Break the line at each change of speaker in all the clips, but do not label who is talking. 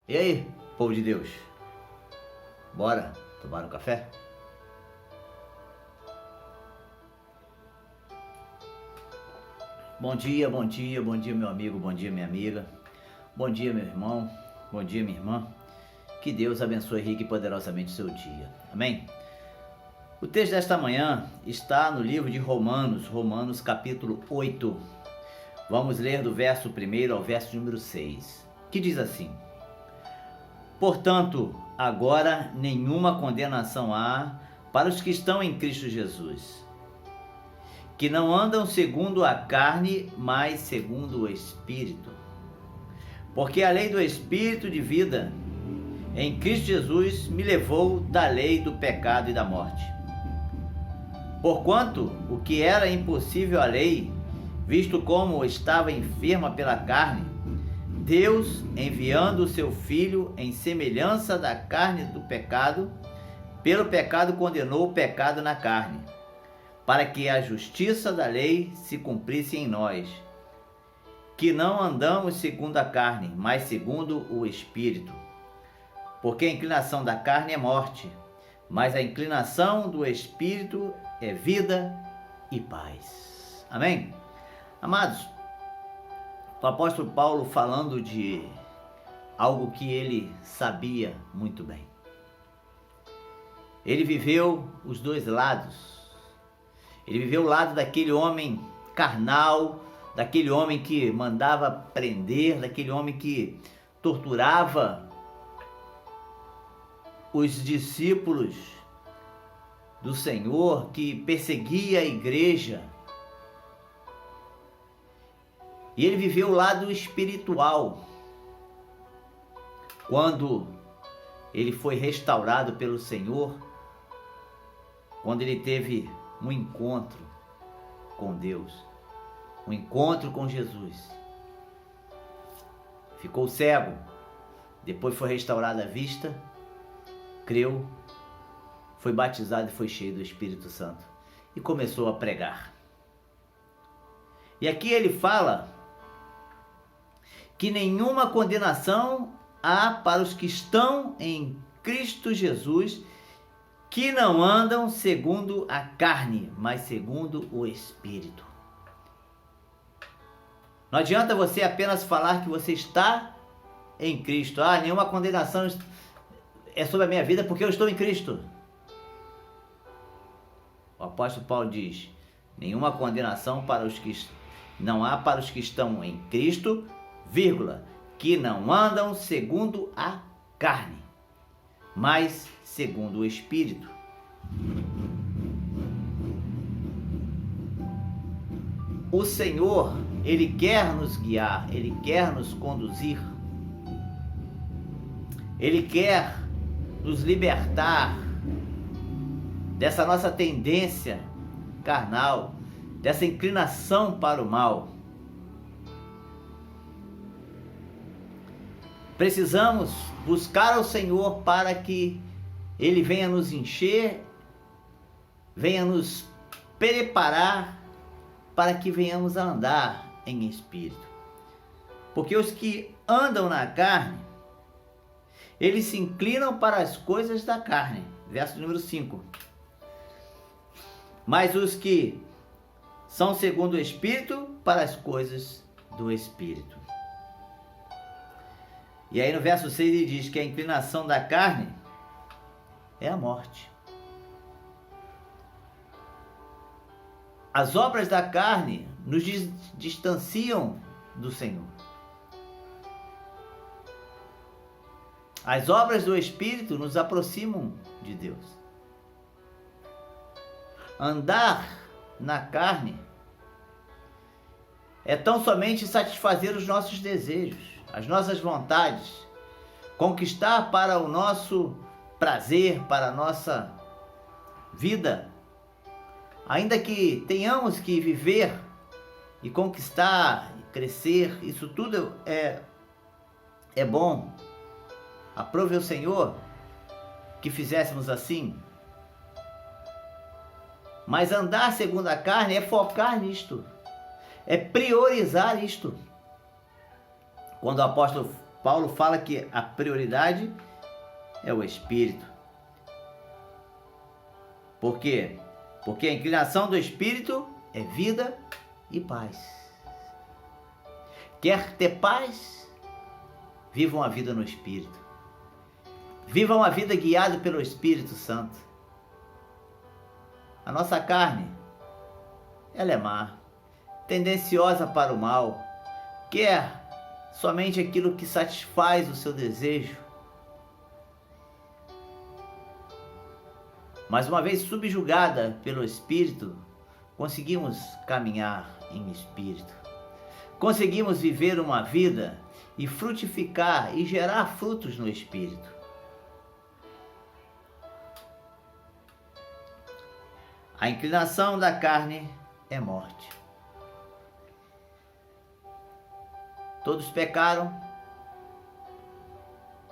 E aí, povo de Deus? Bora tomar um café? Bom dia, bom dia, bom dia, meu amigo, bom dia, minha amiga. Bom dia, meu irmão, bom dia, minha irmã. Que Deus abençoe rica e poderosamente o seu dia. Amém? O texto desta manhã está no livro de Romanos capítulo 8. Vamos ler do verso 1 ao verso número 6, que diz assim: Portanto, agora nenhuma condenação há para os que estão em Cristo Jesus, que não andam segundo a carne, mas segundo o Espírito. Porque a lei do Espírito de vida em Cristo Jesus me levou da lei do pecado e da morte. Porquanto o que era impossível à lei, visto como estava enferma pela carne, Deus, enviando o seu Filho em semelhança da carne do pecado, pelo pecado condenou o pecado na carne, para que a justiça da lei se cumprisse em nós, que não andamos segundo a carne, mas segundo o Espírito. Porque a inclinação da carne é morte, mas a inclinação do Espírito é vida e paz. Amém? Amados, o apóstolo Paulo falando de algo que ele sabia muito bem. Ele viveu os dois lados. Ele viveu o lado daquele homem carnal, daquele homem que mandava prender, daquele homem que torturava os discípulos do Senhor, que perseguia a igreja. E ele viveu o lado espiritual, quando ele foi restaurado pelo Senhor, quando ele teve um encontro com Deus, um encontro com Jesus. Ficou cego, depois foi restaurada a vista, creu, foi batizado e foi cheio do Espírito Santo e começou a pregar. E aqui ele fala que nenhuma condenação há para os que estão em Cristo Jesus, que não andam segundo a carne, mas segundo o Espírito. Não adianta você apenas falar que você está em Cristo. Nenhuma condenação é sobre a minha vida porque eu estou em Cristo. O apóstolo Paulo diz: nenhuma condenação para os que não há para os que estão em Cristo, que não andam segundo a carne, mas segundo o Espírito. O Senhor, Ele quer nos guiar, Ele quer nos conduzir, Ele quer nos libertar dessa nossa tendência carnal, dessa inclinação para o mal. Precisamos buscar ao Senhor para que Ele venha nos encher, venha nos preparar para que venhamos a andar em espírito. Porque os que andam na carne, eles se inclinam para as coisas da carne. Verso número 5. Mas os que são segundo o Espírito, para as coisas do Espírito. E aí no verso 6 ele diz que a inclinação da carne é a morte. As obras da carne nos distanciam do Senhor. As obras do Espírito nos aproximam de Deus. Andar na carne é tão somente satisfazer os nossos desejos, as nossas vontades, conquistar para o nosso prazer, para a nossa vida. Ainda que tenhamos que viver e conquistar, e crescer, isso tudo é bom. Aprove o Senhor que fizéssemos assim. Mas andar segundo a carne é focar nisto, é priorizar isto. Quando o apóstolo Paulo fala que a prioridade é o Espírito. Por quê? Porque a inclinação do Espírito é vida e paz. Quer ter paz? Viva uma vida no Espírito. Viva uma vida guiada pelo Espírito Santo. A nossa carne, ela é má, tendenciosa para o mal, quer somente aquilo que satisfaz o seu desejo. Mas uma vez subjugada pelo Espírito, conseguimos caminhar em Espírito. Conseguimos viver uma vida e frutificar e gerar frutos no Espírito. A inclinação da carne é morte. Todos pecaram,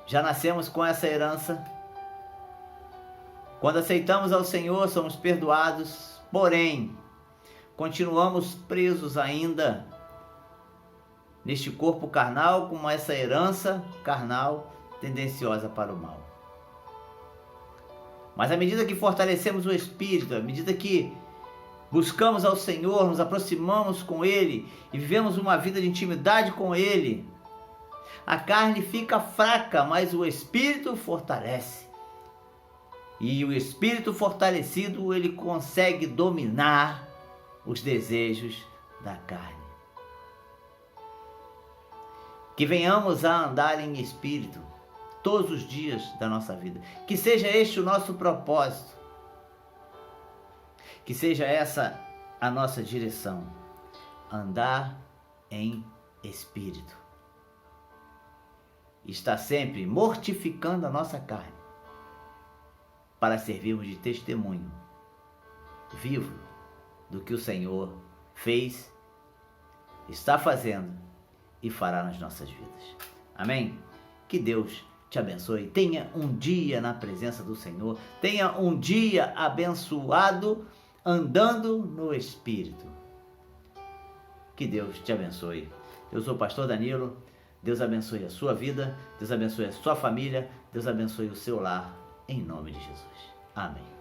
já nascemos com essa herança. Quando aceitamos ao Senhor, somos perdoados, porém, continuamos presos ainda neste corpo carnal, com essa herança carnal tendenciosa para o mal. Mas à medida que fortalecemos o Espírito, à medida que buscamos ao Senhor, nos aproximamos com Ele e vivemos uma vida de intimidade com Ele, a carne fica fraca, mas o Espírito fortalece. E o Espírito fortalecido, ele consegue dominar os desejos da carne. Que venhamos a andar em Espírito todos os dias da nossa vida. Que seja este o nosso propósito. Que seja essa a nossa direção. Andar em Espírito. Está sempre mortificando a nossa carne para servirmos de testemunho vivo do que o Senhor fez, está fazendo e fará nas nossas vidas. Amém? Que Deus te abençoe. Tenha um dia na presença do Senhor. Tenha um dia abençoado andando no Espírito. Que Deus te abençoe. Eu sou o pastor Danilo. Deus abençoe a sua vida. Deus abençoe a sua família. Deus abençoe o seu lar. Em nome de Jesus. Amém.